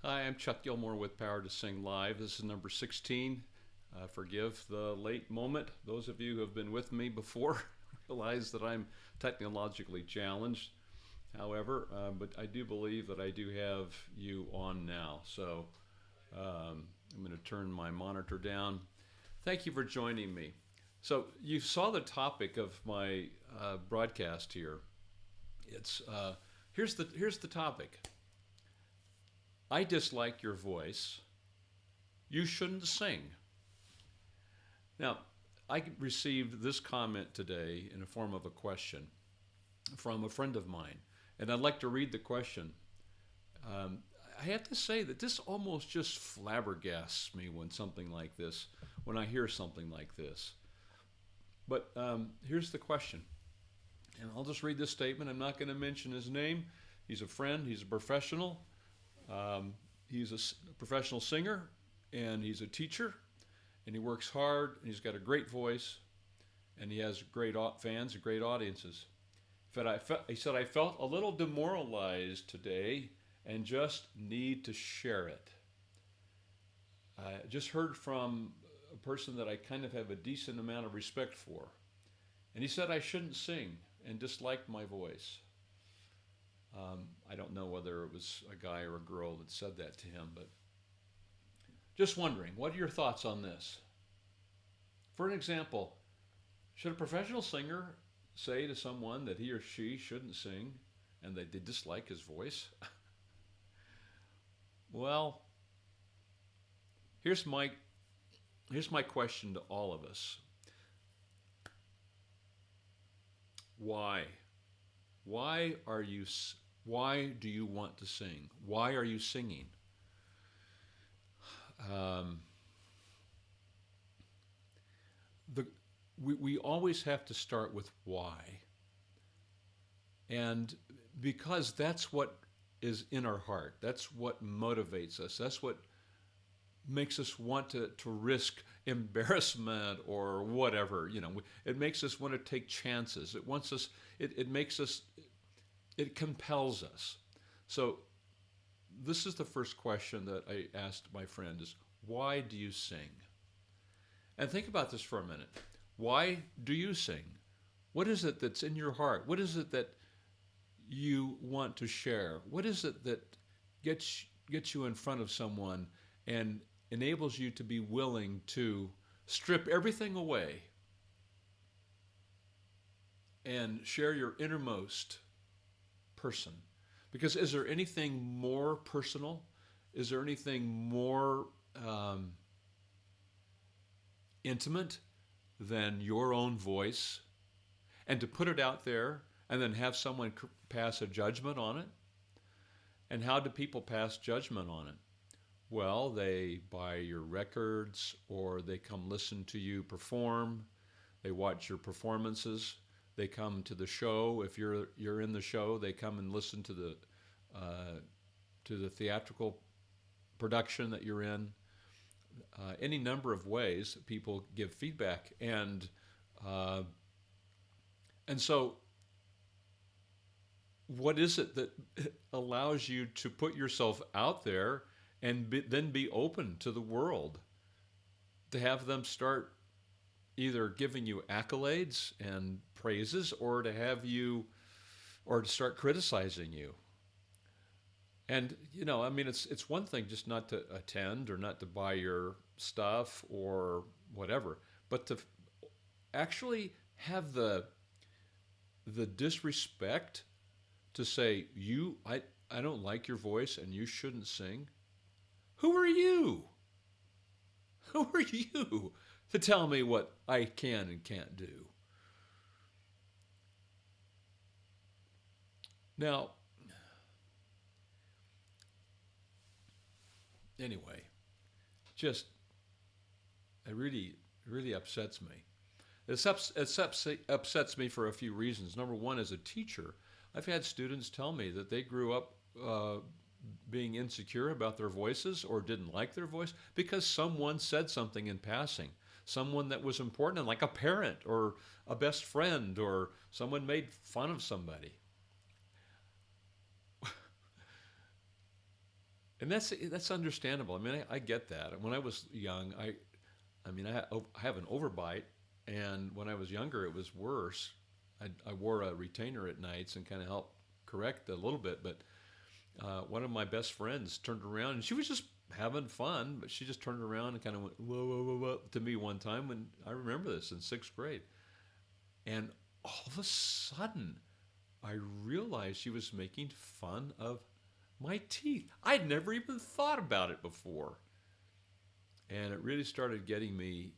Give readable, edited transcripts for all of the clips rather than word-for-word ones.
Hi, I'm Chuck Gilmore with Power to Sing Live. This is number 16. Forgive the late moment. Those of you who have been with me before realize that I'm technologically challenged. However, but I do believe that I do have you on now. So I'm going to turn my monitor down. Thank you for joining me. So you saw the topic of my broadcast here. It's here's the topic. I dislike your voice. You shouldn't sing. Now, I received this comment today in the form of a question from a friend of mine, and I'd like to read the question. Um, I have to say that this almost just flabbergasts me when I hear something like this. But here's the question, and I'll just read this statement. I'm not going to mention his name. He's a friend. He's a professional. He's a professional singer, and he's a teacher, and he works hard, and he's got a great voice, and he has great fans and great audiences. He said, I felt a little demoralized today and just need to share it. I just heard from a person that I kind of have a decent amount of respect for, and he said I shouldn't sing and disliked my voice. I don't know whether it was a guy or a girl that said that to him, but just wondering, what are your thoughts on this? For an example, should a professional singer say to someone that he or she shouldn't sing and they dislike his voice? Well, here's my question to all of us. Why? Why do you want to sing? Why are you singing? Um, we always have to start with why. And because that's what is in our heart. That's what motivates us. That's what makes us want to risk embarrassment or whatever. It makes us want to take chances. It makes us, it compels us. So this is the first question that I asked my friend is, why do you sing? And think about this for a minute. Why do you sing? What is it that's in your heart? What is it that you want to share? What is it that gets you in front of someone and enables you to be willing to strip everything away and share your innermost person? Because is there anything more personal? Is there anything more intimate than your own voice? And to put it out there and then have someone pass a judgment on it? And how do people pass judgment on it? Well, they buy your records, or they come listen to you perform. They watch your performances. They come to the show. If you're in the show, they come and listen to the theatrical production that you're in. Any number of ways that people give feedback, and so what is it that allows you to put yourself out there and then be open to the world, to have them start either giving you accolades and praises, or to start criticizing you? And it's one thing just not to attend or not to buy your stuff or whatever, but to actually have the disrespect to say, I don't like your voice and you shouldn't sing. Who are you? Who are you to tell me what I can and can't do? Now, anyway, it really upsets me. It upsets me for a few reasons. Number one, as a teacher, I've had students tell me that they grew up being insecure about their voices or didn't like their voice because someone said something in passing. Someone that was important, like a parent or a best friend, or someone made fun of somebody. And that's understandable. I mean, I get that. When I was young, I mean, I have an overbite, and when I was younger, it was worse. I wore a retainer at nights and kind of helped correct a little bit. But one of my best friends turned around, and she was just having fun, but she just turned around and kind of went whoa, whoa, whoa, whoa to me one time when I remember this in sixth grade, and all of a sudden, I realized she was making fun of my teeth. I'd never even thought about it before. And it really started getting me.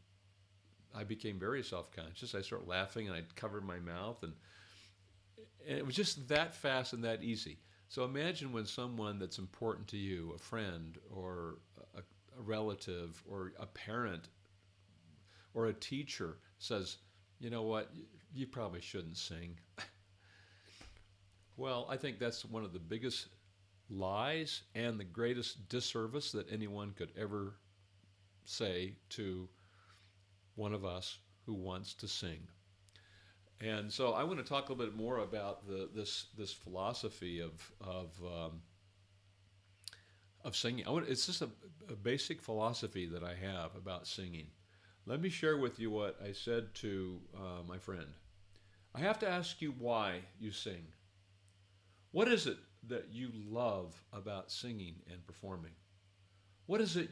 I became very self-conscious. I started laughing and I'd cover my mouth. And it was just that fast and that easy. So imagine when someone that's important to you, a friend or a relative or a parent or a teacher says, you know what, you probably shouldn't sing. Well, I think that's one of the biggest lies and the greatest disservice that anyone could ever say to one of us who wants to sing. And so I want to talk a little bit more about this philosophy of singing. It's just a basic philosophy that I have about singing. Let me share with you what I said to my friend. I have to ask you why you sing. What is it that you love about singing and performing? What is it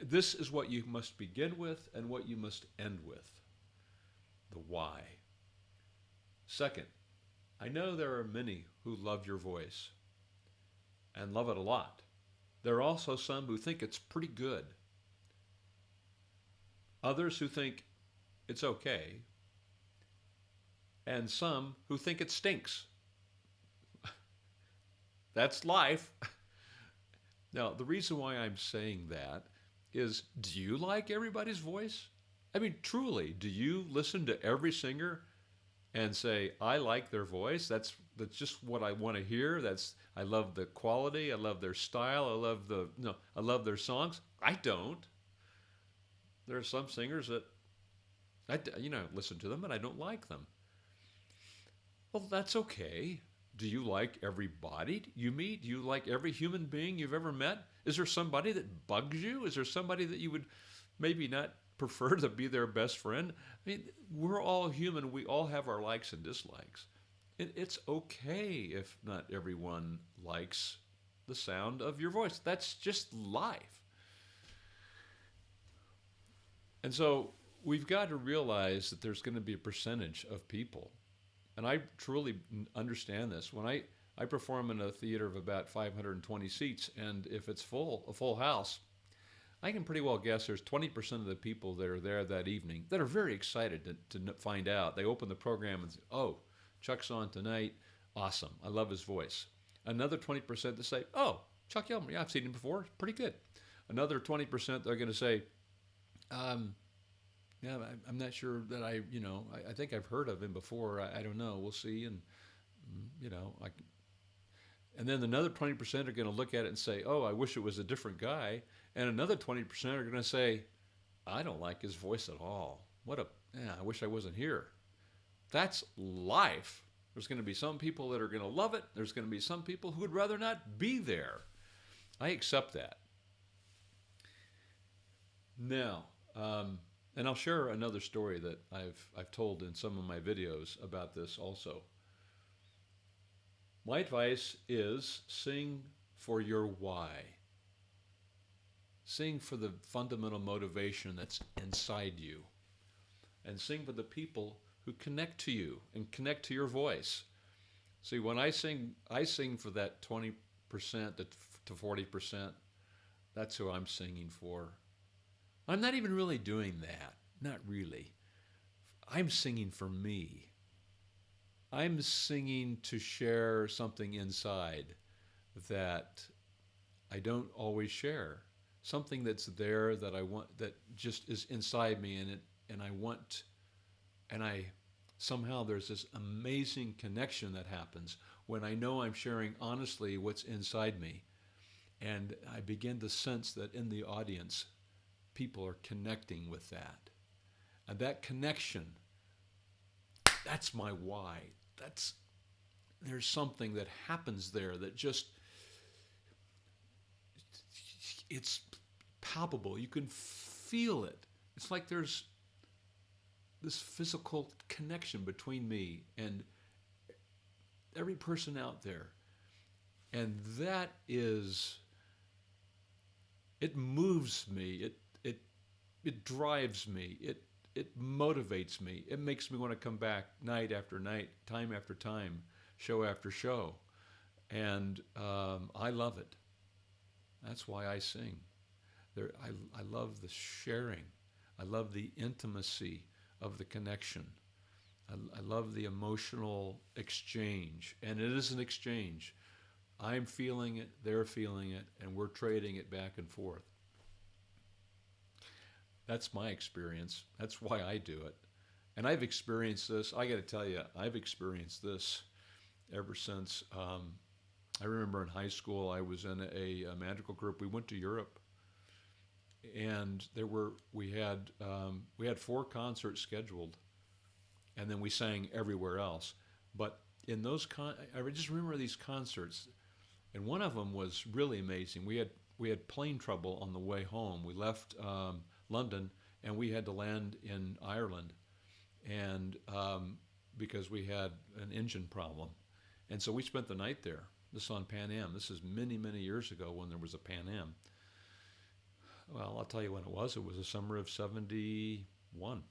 this is what you must begin with and what you must end with. The why. Second, I know there are many who love your voice and love it a lot. There are also some who think it's pretty good. Others who think it's okay. And some who think it stinks. That's life. Now, the reason why I'm saying that is, do you like everybody's voice? I mean, truly, do you listen to every singer and say, I like their voice? That's just what I want to hear. I love the quality. I love their style. I love their songs. I don't. There are some singers that I listen to them and I don't like them. Well, that's okay. Do you like everybody you meet? Do you like every human being you've ever met? Is there somebody that bugs you? Is there somebody that you would maybe not prefer to be their best friend? I mean, we're all human. We all have our likes and dislikes. It's okay if not everyone likes the sound of your voice. That's just life. And so we've got to realize that there's going to be a percentage of people. And I truly understand this. When I perform in a theater of about 520 seats, and if it's a full house, I can pretty well guess there's 20% of the people that are there that evening that are very excited to find out. They open the program and say, oh, Chuck's on tonight. Awesome. I love his voice. Another 20% that say, oh, Chuck Gilmore. Yeah, I've seen him before. It's pretty good. Another 20% they're going to say, yeah, I'm not sure that I think I've heard of him before. I don't know. We'll see. And, and then another 20% are going to look at it and say, oh, I wish it was a different guy. And another 20% are going to say, I don't like his voice at all. I wish I wasn't here. That's life. There's going to be some people that are going to love it. There's going to be some people who would rather not be there. I accept that. Now, and I'll share another story that I've told in some of my videos about this also. My advice is sing for your why. Sing for the fundamental motivation that's inside you. And sing for the people who connect to you and connect to your voice. See, when I sing for that 20% to 40%. That's who I'm singing for. I'm not even really doing that. Not really. I'm singing for me. I'm singing to share something inside that I don't always share. Something that's there that I want, that just is inside me, somehow there's this amazing connection that happens when I know I'm sharing honestly what's inside me. And I begin to sense that in the audience, people are connecting with that. And that connection, that's my why. There's something that happens there that just it's palpable. You can feel it. It's like there's this physical connection between me and every person out there. And that is, it moves me. It drives me. It motivates me. It makes me want to come back night after night, time after time, show after show. And I love it. That's why I sing. I love the sharing. I love the intimacy of the connection. I love the emotional exchange. And it is an exchange. I'm feeling it, they're feeling it, and we're trading it back and forth. That's my experience. That's why I do it. And I've experienced this. I got to tell you, I've experienced this ever since. I remember in high school, I was in a magical group. We went to Europe, and we had 4 concerts scheduled, and then we sang everywhere else. But in those I just remember these concerts, and one of them was really amazing. We had plane trouble on the way home. We left London, and we had to land in Ireland, and because we had an engine problem, and so we spent the night there. This on Pan Am. This is many, many years ago when there was a Pan Am. Well, I'll tell you when it was. It was the summer of 71.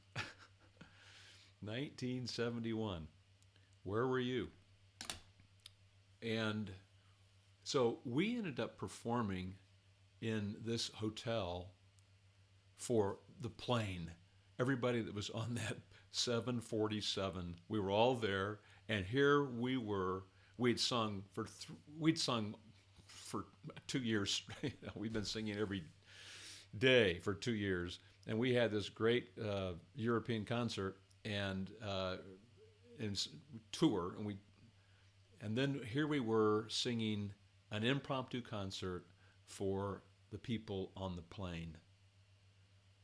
1971. Where were you? And so we ended up performing in this hotel for the plane. Everybody that was on that 747, we were all there, and here we were. We'd sung for 2 years. We've been singing every day for 2 years, and we had this great European concert and tour, and then here we were singing an impromptu concert for the people on the plane.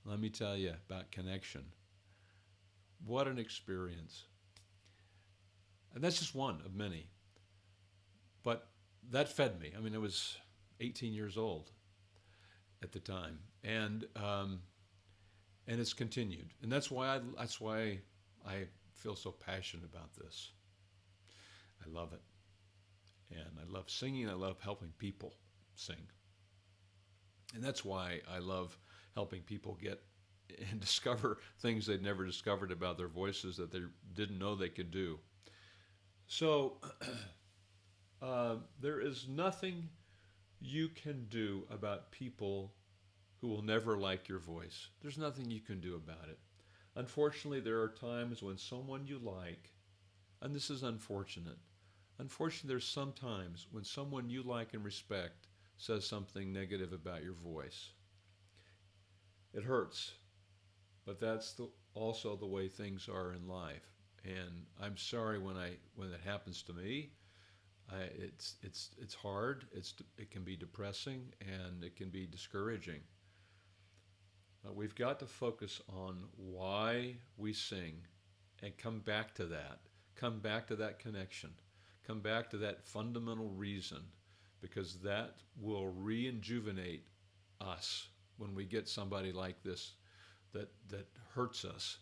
Let me tell you about connection. What an experience. And that's just one of many. But that fed me. I mean, I was 18 years old at the time, and it's continued. And that's why I feel so passionate about this. I love it, and I love singing. I love helping people sing, and that's why I love helping people get and discover things they'd never discovered about their voices that they didn't know they could do. So. There is nothing you can do about people who will never like your voice. There's nothing you can do about it. Unfortunately, there are times when someone you like, and this is unfortunate, there's some times when someone you like and respect says something negative about your voice. It hurts, but that's also the way things are in life. And I'm sorry when it happens to me. It's hard. It can be depressing, and it can be discouraging. But we've got to focus on why we sing, and come back to that. Come back to that connection. Come back to that fundamental reason, because that will rejuvenate us when we get somebody like this that hurts us.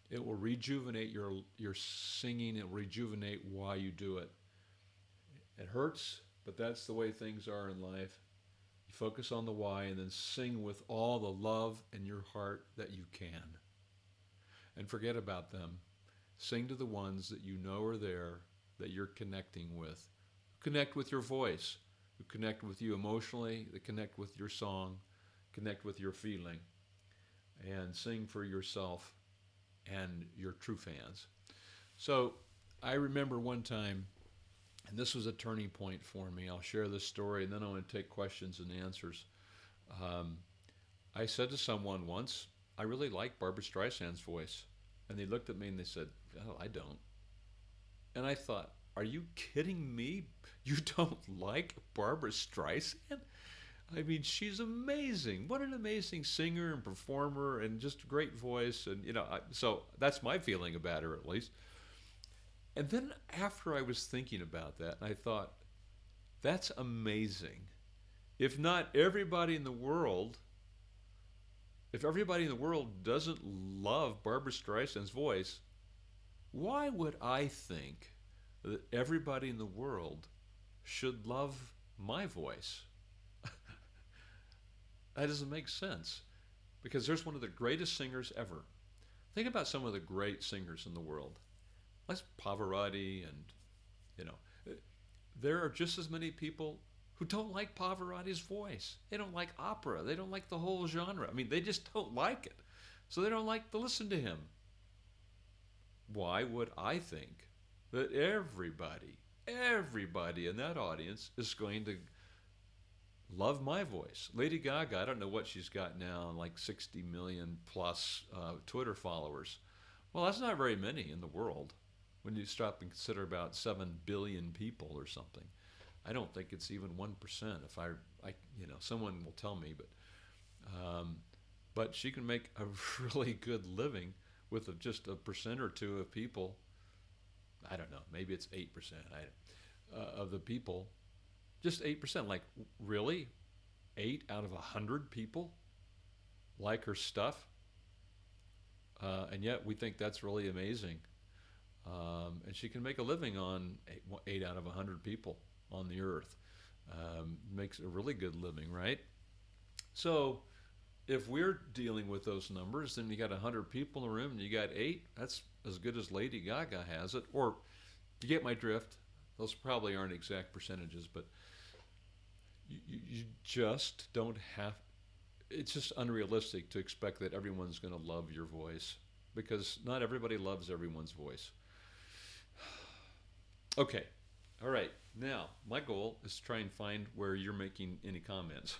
It will rejuvenate your singing. It will rejuvenate why you do it. It hurts, but that's the way things are in life. You focus on the why and then sing with all the love in your heart that you can. And forget about them. Sing to the ones that you know are there, that you're connecting with. Connect with your voice. Who connect with you emotionally, that connect with your song, connect with your feeling. And sing for yourself and your true fans. So I remember one time, and this was a turning point for me. I'll share this story, and then I want to take questions and answers. I said to someone once, I really like Barbra Streisand's voice. And they looked at me and they said, oh, I don't. And I thought, are you kidding me? You don't like Barbra Streisand? I mean, she's amazing. What an amazing singer and performer, and just a great voice. And, so that's my feeling about her, at least. And then after I was thinking about that, I thought, that's amazing. If not everybody in the world, if everybody in the world doesn't love Barbra Streisand's voice, why would I think that everybody in the world should love my voice? That doesn't make sense, because there's one of the greatest singers ever. Think about some of the great singers in the world, like Pavarotti, and you know, there are just as many people who don't like Pavarotti's voice. They don't like opera. They don't like the whole genre. I mean, they just don't like it, so they don't like to listen to him. Why would I think that everybody in that audience is going to love my voice? Lady Gaga, I don't know what she's got now, like 60 million plus Twitter followers. Well, that's not very many in the world when you stop and consider about 7 billion people or something. I don't think it's even 1%. If I someone will tell me, but she can make a really good living with just a percent or two of people. I don't know, maybe it's 8%. Of the people, just 8%. Like, really, 8 out of 100 people like her stuff, and yet we think that's really amazing. And she can make a living on 8 out of 100 people on the earth. Makes a really good living, right? So if we're dealing with those numbers, then you got 100 people in the room and you got 8. That's as good as Lady Gaga has it. Or, you get my drift. Those probably aren't exact percentages, but you just don't have. It's just unrealistic to expect that everyone's going to love your voice, because not everybody loves everyone's voice. Okay. All right. Now, my goal is to try and find where you're making any comments.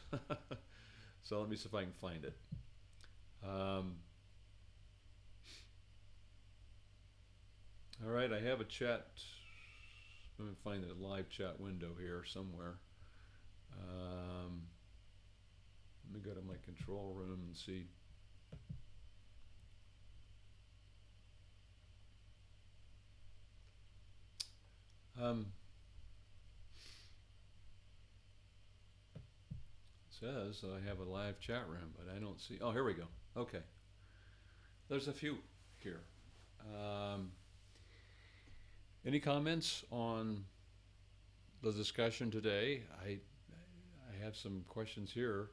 So let me see if I can find it. All right, I have a chat. Let me find a live chat window here somewhere. Let me go to my control room and see. Says I have a live chat room, but I don't see. Oh, here we go. Okay. There's a few here. Any comments on the discussion today? I have some questions here.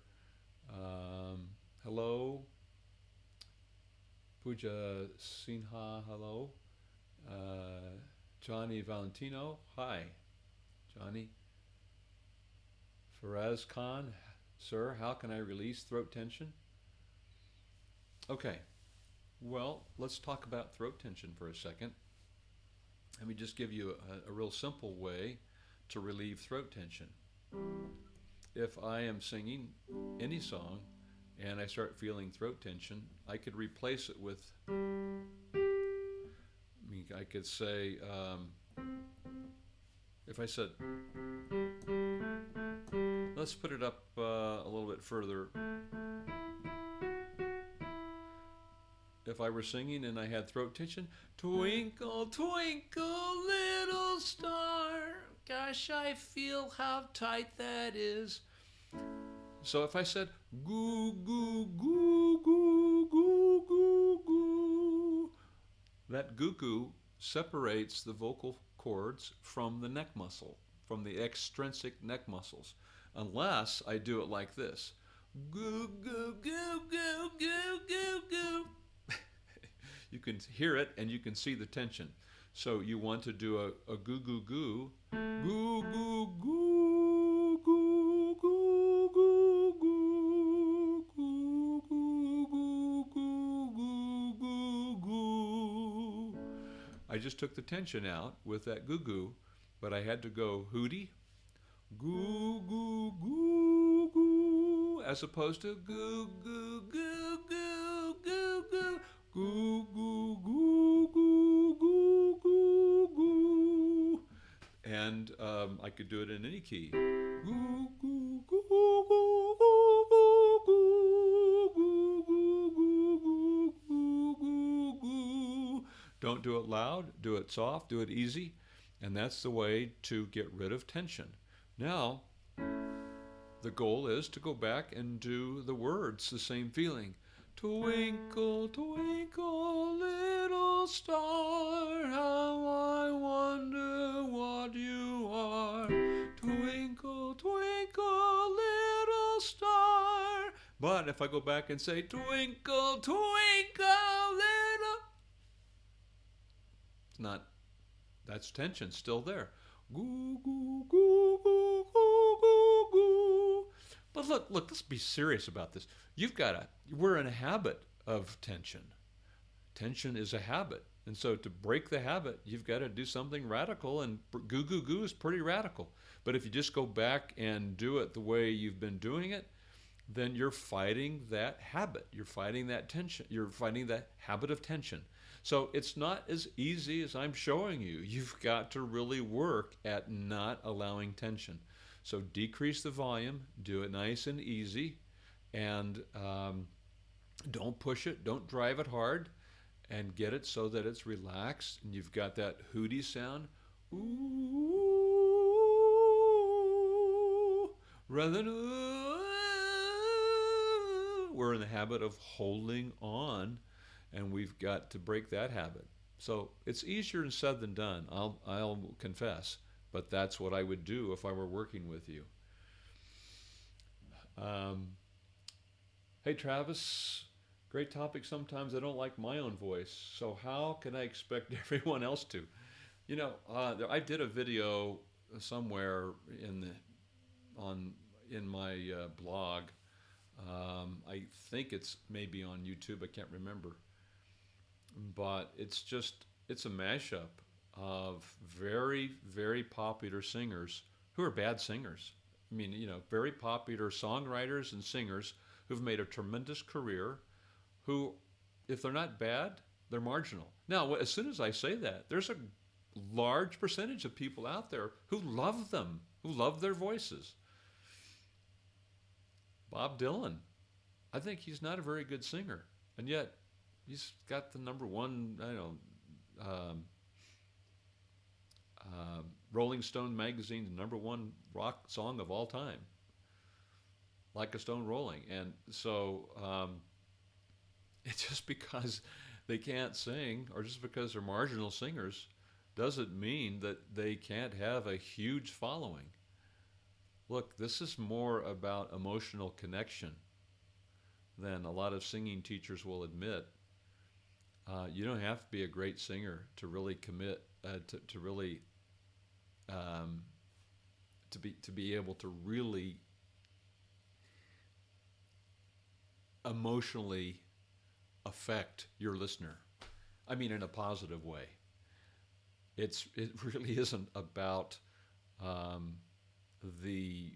Hello. Pooja Sinha, hello. Johnny Valentino, hi. Johnny. Faraz Khan, sir, how can I release throat tension? Okay, well, let's talk about throat tension for a second. Let me just give you a real simple way to relieve throat tension. If I am singing any song and I start feeling throat tension, I could replace it with, I could say, if I said, let's put it up a little bit further. If I were singing and I had throat tension, twinkle, twinkle, little star, gosh, I feel how tight that is. So if I said, goo, goo, goo, goo, goo, goo, goo, that goo, goo separates the vocal cords from the neck muscle, from the extrinsic neck muscles, unless I do it like this. Goo, goo, goo, goo, goo, goo, goo. You can hear it and you can see the tension. So you want to do a goo, goo, goo, goo, goo, goo, goo, goo, goo, goo, goo, goo, goo, goo, goo, goo. I just took the tension out with that goo, goo, but I had to go hootie, goo, goo, goo, goo, as opposed to goo, goo, goo, goo, goo, goo. Goo, goo, goo, goo, goo, goo, goo. And I could do it in any key. Goo, goo, goo, goo, goo, goo, goo, goo, goo, goo, goo, goo, goo. Don't do it loud, do it soft, do it easy. And that's the way to get rid of tension. Now, The goal is to go back and do the words, the same feeling. Twinkle, twinkle, little star, how I wonder what you are. Twinkle, twinkle, little star. But if I go back and say, twinkle, twinkle, little... It's not, that's tension still there. Goo, goo, goo, goo, goo, goo, goo. But look, let's be serious about this. We're in a habit of tension. Tension is a habit. And so to break the habit, you've got to do something radical, and goo, goo, goo is pretty radical. But if you just go back and do it the way you've been doing it, then you're fighting that habit. You're fighting that tension. You're fighting that habit of tension. So it's not as easy as I'm showing you. You've got to really work at not allowing tension. So decrease the volume, do it nice and easy, and don't push it, don't drive it hard, and get it so that it's relaxed, and you've got that hooty sound, ooh, rather than ooh. We're in the habit of holding on, and we've got to break that habit. So it's easier said than done, I'll confess, but that's what I would do if I were working with you. Hey Travis, great topic. Sometimes I don't like my own voice, so how can I expect everyone else to? You know, I did a video somewhere in my blog. I think it's maybe on YouTube. I can't remember. But it's a mashup of very, very popular singers who are bad singers. I mean, you know, very popular songwriters and singers who've made a tremendous career, who, if they're not bad, they're marginal. Now, as soon as I say that, there's a large percentage of people out there who love them, who love their voices. Bob Dylan, I think he's not a very good singer, and yet he's got the number one, Rolling Stone magazine's number one rock song of all time, Like a Stone Rolling. And so it's just because they can't sing, or just because they're marginal singers, doesn't mean that they can't have a huge following. Look, this is more about emotional connection than a lot of singing teachers will admit. You don't have to be a great singer to really commit, to be able to really emotionally affect your listener. I mean, in a positive way. It really isn't about the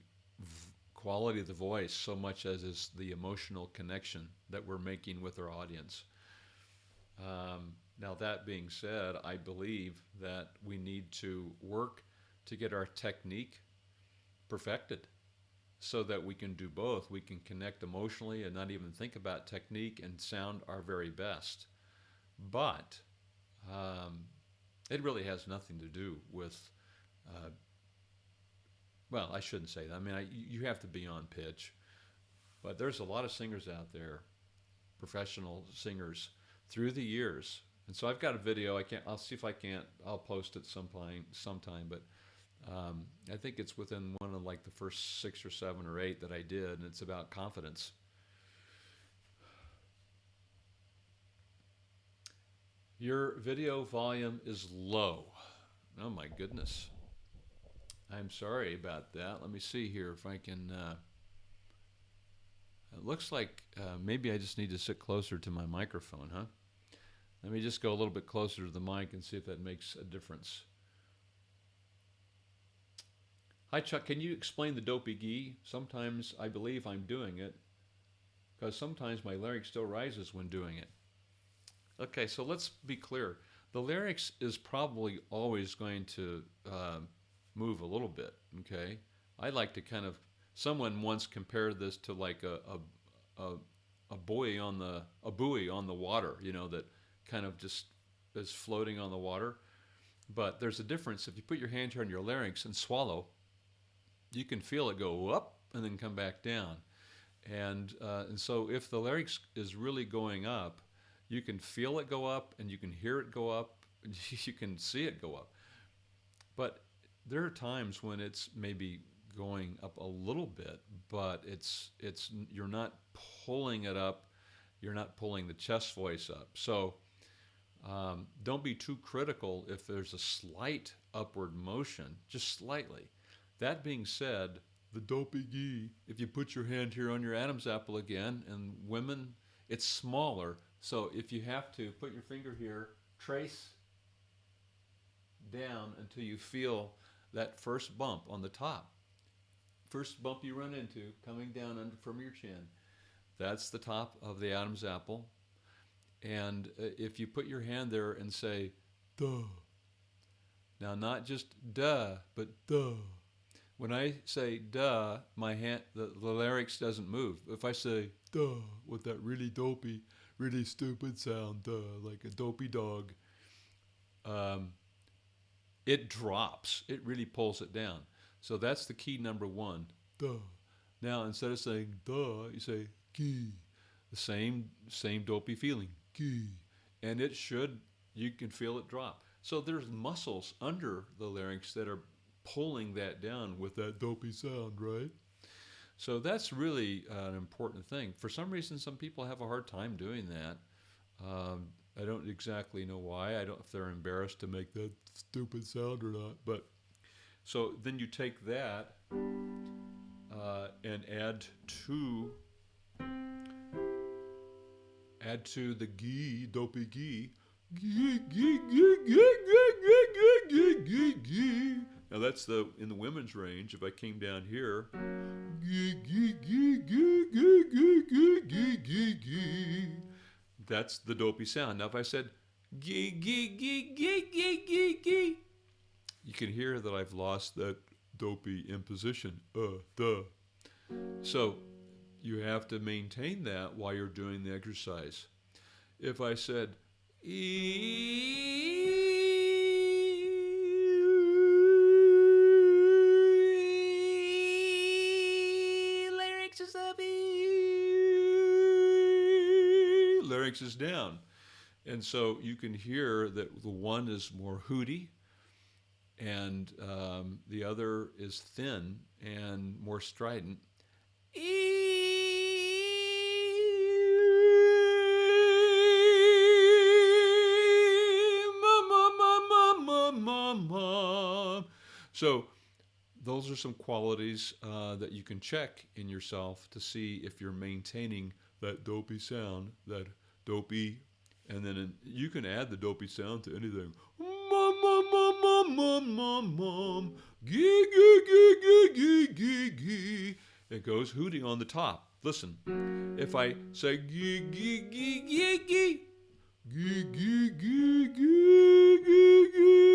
quality of the voice so much as is the emotional connection that we're making with our audience. Now, that being said, I believe that we need to work to get our technique perfected so that we can do both. We can connect emotionally and not even think about technique and sound our very best. But it really has nothing to do with, well, I shouldn't say that. I mean, you have to be on pitch. But there's a lot of singers out there, professional singers, through the years. And so I've got a video. I'll see if I can't. I'll post it sometime. But I think it's within one of like the first 6 or 7 or 8 that I did, and it's about confidence. Your video volume is low. Oh my goodness. I'm sorry about that. Let me see here if I can. It looks like maybe I just need to sit closer to my microphone, huh? Let me just go a little bit closer to the mic and see if that makes a difference. Hi, Chuck. Can you explain the dopey gee? Sometimes I believe I'm doing it because sometimes my larynx still rises when doing it. Okay, so let's be clear. The larynx is probably always going to move a little bit, okay? I like to kind of, someone once compared this to like a buoy on the water, you know, that kind of just is floating on the water. But there's a difference. If you put your hand here on your larynx and swallow, you can feel it go up and then come back down. And so if the larynx is really going up, you can feel it go up, and you can hear it go up, and you can see it go up. But there are times when it's maybe going up a little bit, but it's you're not pulling it up, you're not pulling the chest voice up. So don't be too critical if there's a slight upward motion, just slightly. That being said, the dopey gee, if you put your hand here on your Adam's apple again, and women, it's smaller. So if you have to put your finger here, trace down until you feel that first bump on the top. First bump you run into coming down under from your chin. That's the top of the Adam's apple. And if you put your hand there and say, duh. Now, not just duh, but duh. When I say duh, my hand, the larynx doesn't move. If I say duh with that really dopey, really stupid sound, duh, like a dopey dog, it drops. It really pulls it down. So that's the key number one, duh. Now, instead of saying duh, you say gee. The same dopey feeling, gee. And it should, you can feel it drop. So there's muscles under the larynx that are pulling that down with that dopey sound, right? So that's really an important thing. For some reason, some people have a hard time doing that. I don't exactly know why. I don't know if they're embarrassed to make that stupid sound or not. But so then you take that and add to the gee, dopey gee, gee, gee, gee, gee, gee, gee, gee, gee. Now that's in the women's range. If I came down here, gee, gee, gee, gee, gee, gee, gee, gee, gee, gee. That's the dopey sound. Now if I said gee, gee, gee, gee, gee, gee, gee, you can hear that I've lost that dopey imposition. Duh. So you have to maintain that while you're doing the exercise. If I said larynx is up, larynx is down. And so you can hear that the one is more hooty, and the other is thin and more strident. So those are some qualities that you can check in yourself to see if you're maintaining that dopey sound, that dopey, and then you can add the dopey sound to anything. Mom, mom, mom, mom, mom, mom, mom, gee, gee, gee, gee, gee, gee, gee. It goes hooting on the top. Listen, if I say gee, gee, gee, gee, gee, gee, gee, gee, gee, gee, gee,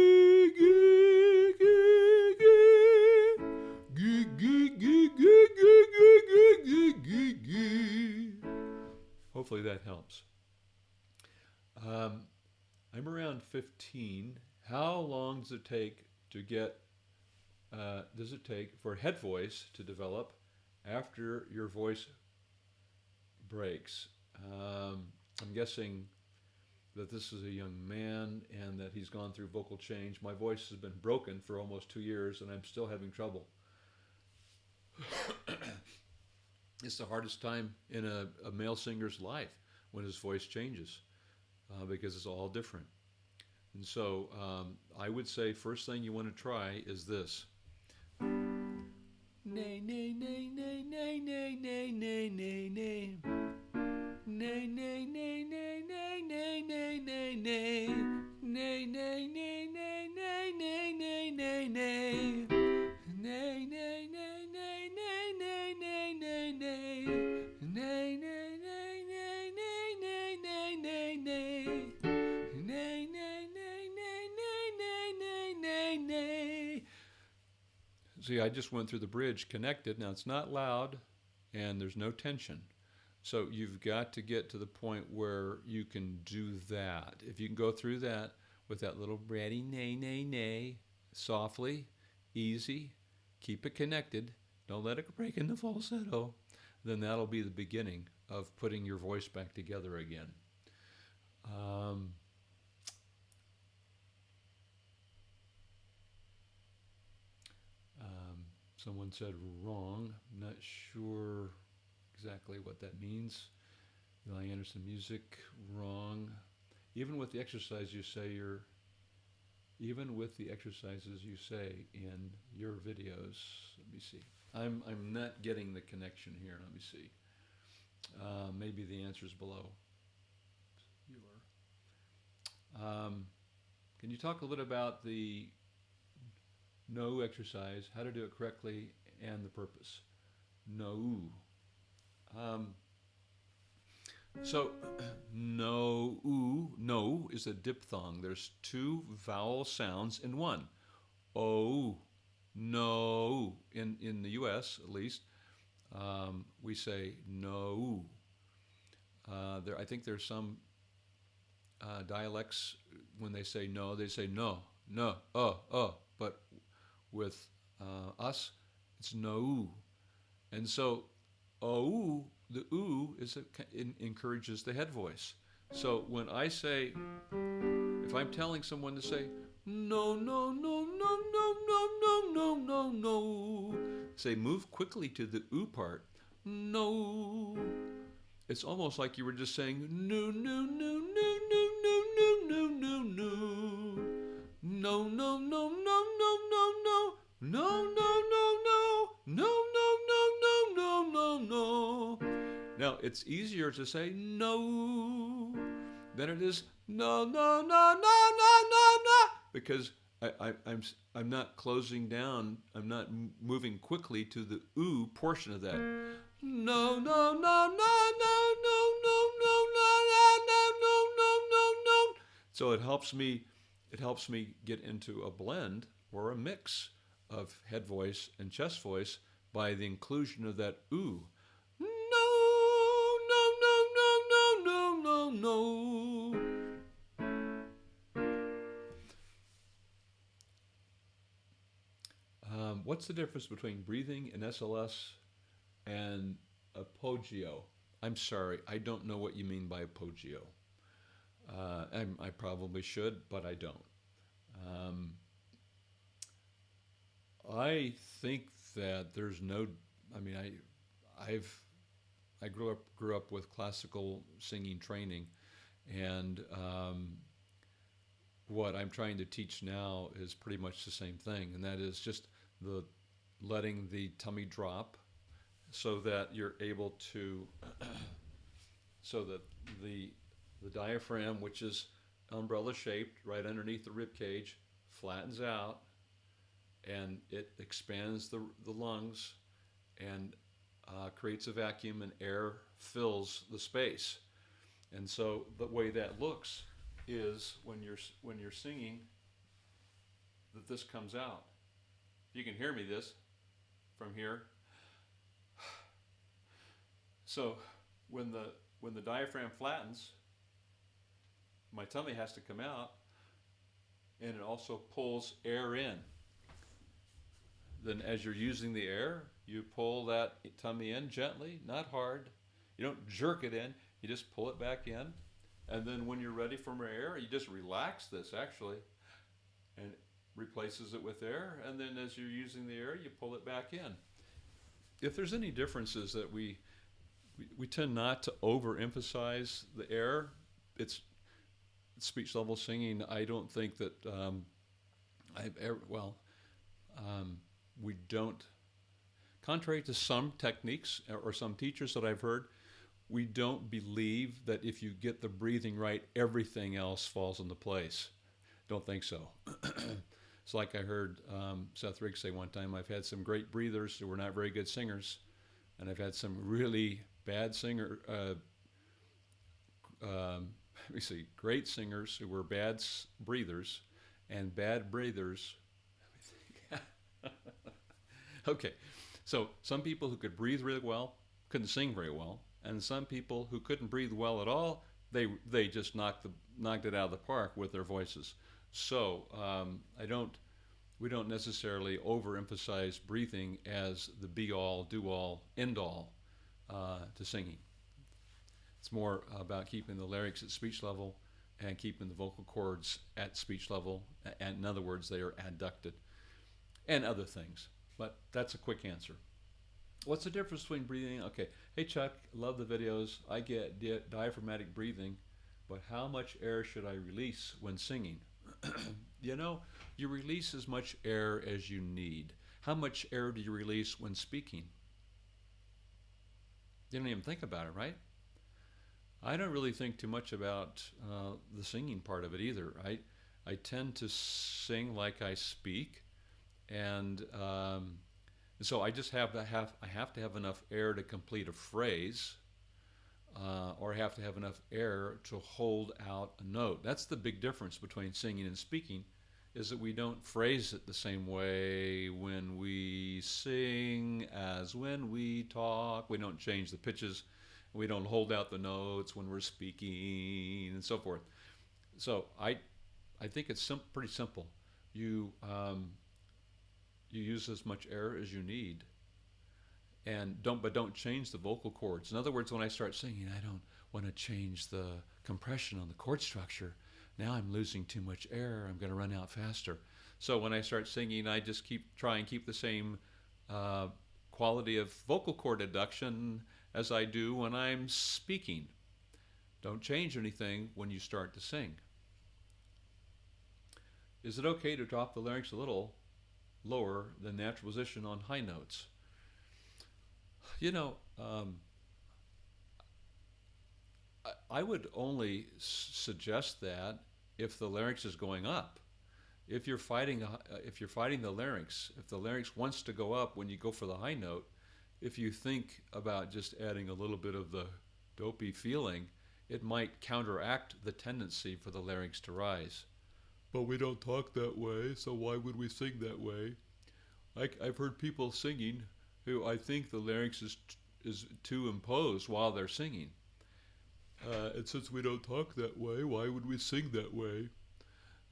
gee, gee, gee, gee, gee, gee, gee. Hopefully that helps. I'm around 15. How long does it take to get, for head voice to develop after your voice breaks? I'm guessing that this is a young man and that he's gone through vocal change. My voice has been broken for almost 2 years and I'm still having trouble. It's the hardest time in a male singer's life when his voice changes because it's all different. And so I would say first thing you want to try is this. Nay, nay, nay, nay, nay, nay, nay, nay, nay, nay. Nay, nay, nay, nay, nay, nay, nay, nay, nay. Nay, nay, nay, nay, nay, nay, nay, nay, nay. Nay, nay, nay, nay, nay, nay, nay, nay, nay. Nay, nay, nay, nay, nay, nay, nay, nay, nay. Nay, nay, nay, nay, nay, nay, nay, nay. See, I just went through the bridge connected. Now it's not loud and there's no tension. So you've got to get to the point where you can do that. If you can go through that with that little bratty nay, nay, nay, softly, easy, keep it connected, don't let it break into falsetto, then that'll be the beginning of putting your voice back together again. Um, Someone said wrong. I'm not sure exactly what that means. Eli Anderson music, wrong. Even with the exercises you say in your videos, let me see. I'm not getting the connection here. Let me see. Maybe the answer's below. Can you talk a little bit about the no exercise, how to do it correctly, and the purpose? No. So, no is a diphthong. There's two vowel sounds in one. Oh, no. In the U.S., at least, we say no. I think there's some dialects, when they say no, they say no, but with us, it's no. And so, oh, the oo encourages the head voice. So when I say, if I'm telling someone to say, no, no, no, no, no, no, no, no, no, no, say, move quickly to the oo part. No. It's almost like you were just saying, no, no, no, no, no, no, no, no, no, no. No, no, no, no, no, no, no. No, no, no, no. No, no, no, no, no, no, no. Now, it's easier to say no than it is no, no, no, no, no, no, no. Because I'm not closing down, I'm not moving quickly to the oo portion of that. No, no, no, no, no, no, no, no, no, no, no, no, no, no. So it helps me get into a blend or a mix of head voice and chest voice by the inclusion of that oo. No, no, no, no, no, no, no, no. What's the difference between breathing in SLS and apogeo? I'm sorry, I don't know what you mean by apogeo. I probably should, but I don't. I think that there's no. I mean, I grew up with classical singing training, and what I'm trying to teach now is pretty much the same thing, and that is just the letting the tummy drop, so that you're able to, so that the diaphragm, which is umbrella shaped right underneath the rib cage, flattens out, and it expands the lungs and creates a vacuum, and air fills the space. And so the way that looks is when you're singing, that this comes out. You can hear me this from here. So when the diaphragm flattens, my tummy has to come out, and it also pulls air in. Then as you're using the air, you pull that tummy in gently, not hard. You don't jerk it in, you just pull it back in. And then when you're ready for more air, you just relax this actually, and it replaces it with air. And then as you're using the air, you pull it back in. If there's any differences that we tend not to overemphasize the air. It's speech level singing. I don't think that we don't. Contrary to some techniques or some teachers that I've heard, we don't believe that if you get the breathing right, everything else falls into place. Don't think so. It's like I heard Seth Riggs say one time, I've had some great breathers who were not very good singers, and I've had some really bad great singers who were bad breathers, and bad breathers. Okay, so some people who could breathe really well couldn't sing very well, and some people who couldn't breathe well at all, they just knocked it out of the park with their voices. So I don't we don't necessarily overemphasize breathing as the be all, do all, end all to singing. It's more about keeping the larynx at speech level and keeping the vocal cords at speech level. And in other words, they are adducted and other things. But that's a quick answer. What's the difference between breathing? Okay. Hey, Chuck, love the videos. I get diaphragmatic breathing, but how much air should I release when singing? You know, you release as much air as you need. How much air do you release when speaking? You don't even think about it, right? I don't really think too much about the singing part of it either. I tend to sing like I speak, and so I just have to have enough air to complete a phrase, or I have to have enough air to hold out a note. That's the big difference between singing and speaking, is that we don't phrase it the same way when we sing as when we talk. We don't change the pitches. We don't hold out the notes when we're speaking and so forth. So I think it's pretty simple. You use as much air as you need, and don't change the vocal cords. In other words, when I start singing, I don't want to change the compression on the chord structure. Now I'm losing too much air. I'm going to run out faster. So when I start singing, I just try and keep the same quality of vocal cord adduction as I do when I'm speaking. Don't change anything when you start to sing. Is it okay to drop the larynx a little lower than natural position on high notes? You know, I would only suggest that if the larynx is going up. If you're fighting the larynx, if the larynx wants to go up when you go for the high note, if you think about just adding a little bit of the dopey feeling, it might counteract the tendency for the larynx to rise. But we don't talk that way, so why would we sing that way? I've heard people singing who I think the larynx is too imposed while they're singing. And since we don't talk that way, why would we sing that way?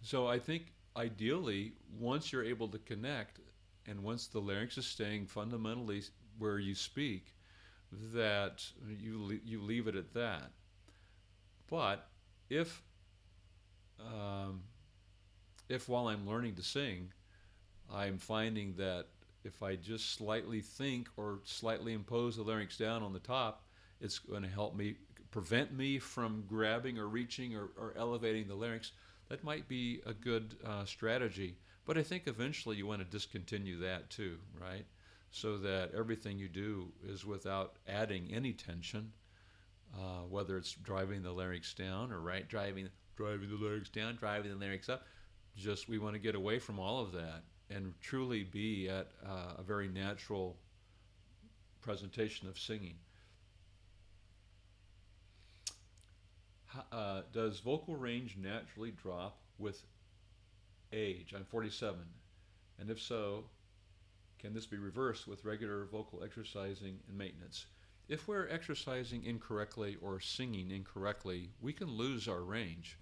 So I think ideally, once you're able to connect, and once the larynx is staying fundamentally where you speak, that you leave it at that. But if while I'm learning to sing, I'm finding that if I just slightly think or slightly impose the larynx down on the top, it's going to help me, prevent me from grabbing or reaching or elevating the larynx. That might be a good strategy. But I think eventually you want to discontinue that too, right? So that everything you do is without adding any tension, whether it's driving the larynx down or driving the larynx down, driving the larynx up. Just we want to get away from all of that and truly be at a very natural presentation of singing. Does vocal range naturally drop with age? I'm 47, and if so, can this be reversed with regular vocal exercising and maintenance? If we're exercising incorrectly or singing incorrectly, we can lose our range.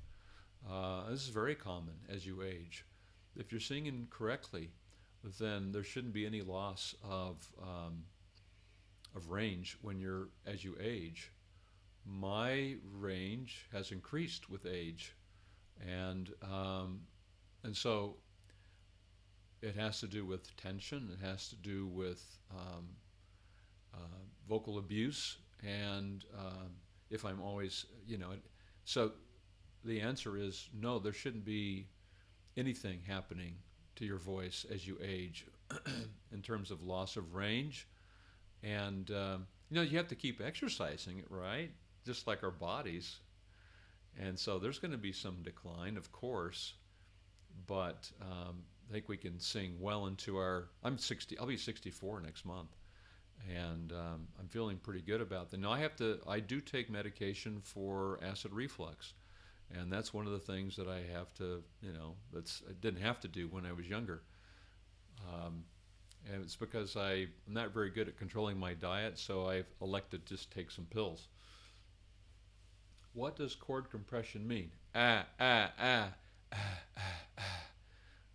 This is very common as you age. If you're singing correctly, then there shouldn't be any loss of range as you age. My range has increased with age, and so it has to do with tension. It has to do with vocal abuse, and if I'm always, so the answer is no. There shouldn't be anything happening to your voice as you age in terms of loss of range, and you have to keep exercising it, right? Just like our bodies. And so there's going to be some decline, of course, but I think we can sing well into I'm 60, I'll be 64 next month, and I'm feeling pretty good about that. Now I do take medication for acid reflux, and that's one of the things that I have to, I didn't have to do when I was younger. And it's because I'm not very good at controlling my diet, so I've elected to just take some pills. What does chord compression mean?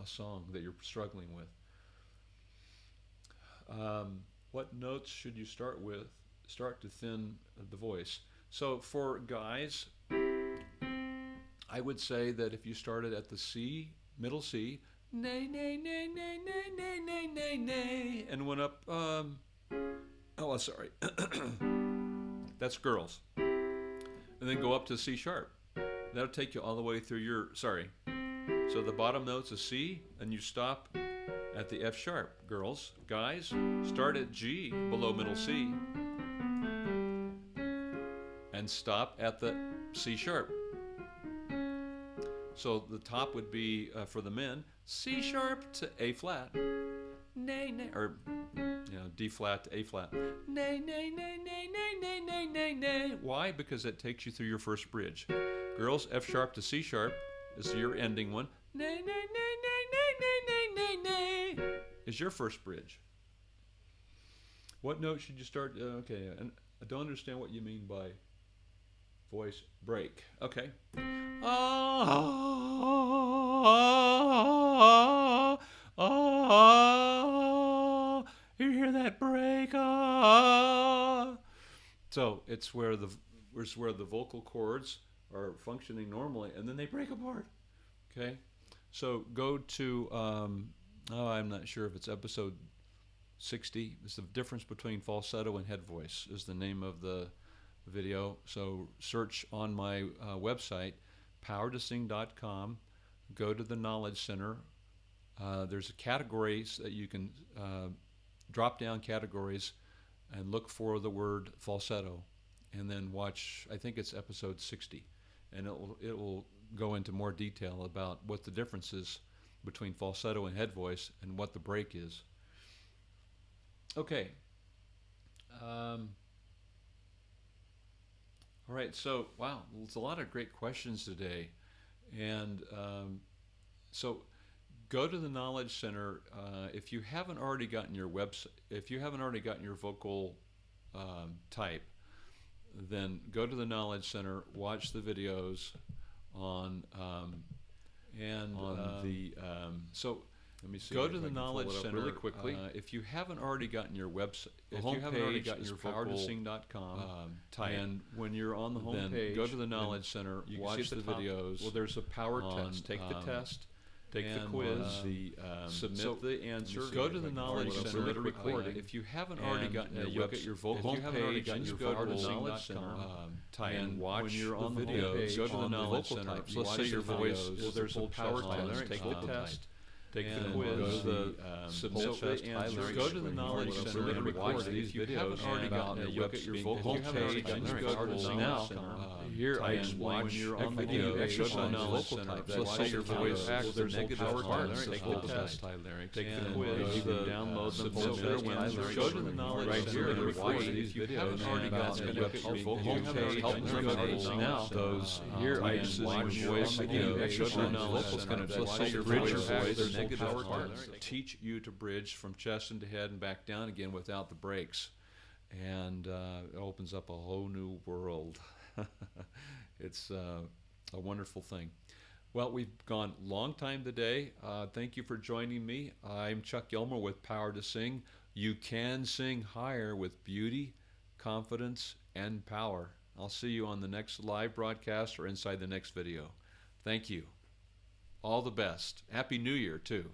a song that you're struggling with. What notes should you start with? Start to thin the voice. So for guys, I would say that if you started at the C, middle C, nay, nay, nay, nay, nay, nay, nay, nay, nay, and went up, sorry. That's girls. And then go up to C sharp. That'll take you all the way through your, So the bottom note's a C, and you stop at the F sharp. Girls, guys, start at G below middle C, and stop at the C sharp. So the top would be, for the men, C sharp to A flat, nay, nay, or D flat to A flat, nay, nay, nay, nay, nay, nay, nay, nay, nay. Why? Because it takes you through your first bridge. Girls, F sharp to C sharp is your ending one. Nay, nay, nay, nay, nay, nay, nay, nay, nay is your first bridge. What note should you start? Okay, and I don't understand what you mean by voice break. Okay. You hear that break? So it's where the vocal cords are functioning normally, and then they break apart. Okay, so go to I'm not sure if it's episode 60. It's the difference between falsetto and head voice is the name of the video. So search on my website, powertosing.com. Go to the Knowledge Center. There's categories that you can drop down categories and look for the word falsetto, and then watch. I think it's episode 60, and it will go into more detail about what the difference is between falsetto and head voice and what the break is. Okay. All right, so wow, it's a lot of great questions today, and so go to the Knowledge Center. If you haven't already gotten your vocal type, then go to the Knowledge Center, watch the videos on so. Let me see. Go to the Knowledge Center really quickly. If you haven't already gotten your website, if you haven't already gotten your powertosing.com type, and when you're on the home page, go to the Knowledge Center, watch the videos. Well, there's a power test. Take the test. Take the quiz. Submit the answer. Go to the Knowledge Center. Really recording. If you haven't already gotten your home page, just go to the Knowledge Center. And watch when you're on the videos. Go to the Knowledge Center. Let's say your voice. Well, there's a power test. Take the test. Take the quiz, submit the answer. Go to the Knowledge Center and watch these videos. If you haven't already gotten your vocal page, just go to the Knowledge Center. Here I explain when you're on the video. Go to the Knowledge Center. Let's say your voice acts as a power test. Take the test. Take the quiz. You can download them from there. Go to the Knowledge Center and watch these videos. If you haven't already gotten your vocal page, help me remember now. Those here I explain voice video. Go to the Knowledge Center. Let's say your voice acts power parts teach you to bridge from chest into head and back down again without the breaks, and it opens up a whole new world. It's a wonderful thing. Well, we've gone long time today. Thank you for joining me. I'm Chuck Gilmore with Power to Sing. You can sing higher with beauty, confidence, and power. I'll see you on the next live broadcast or inside the next video. Thank you. All the best. Happy New Year, too.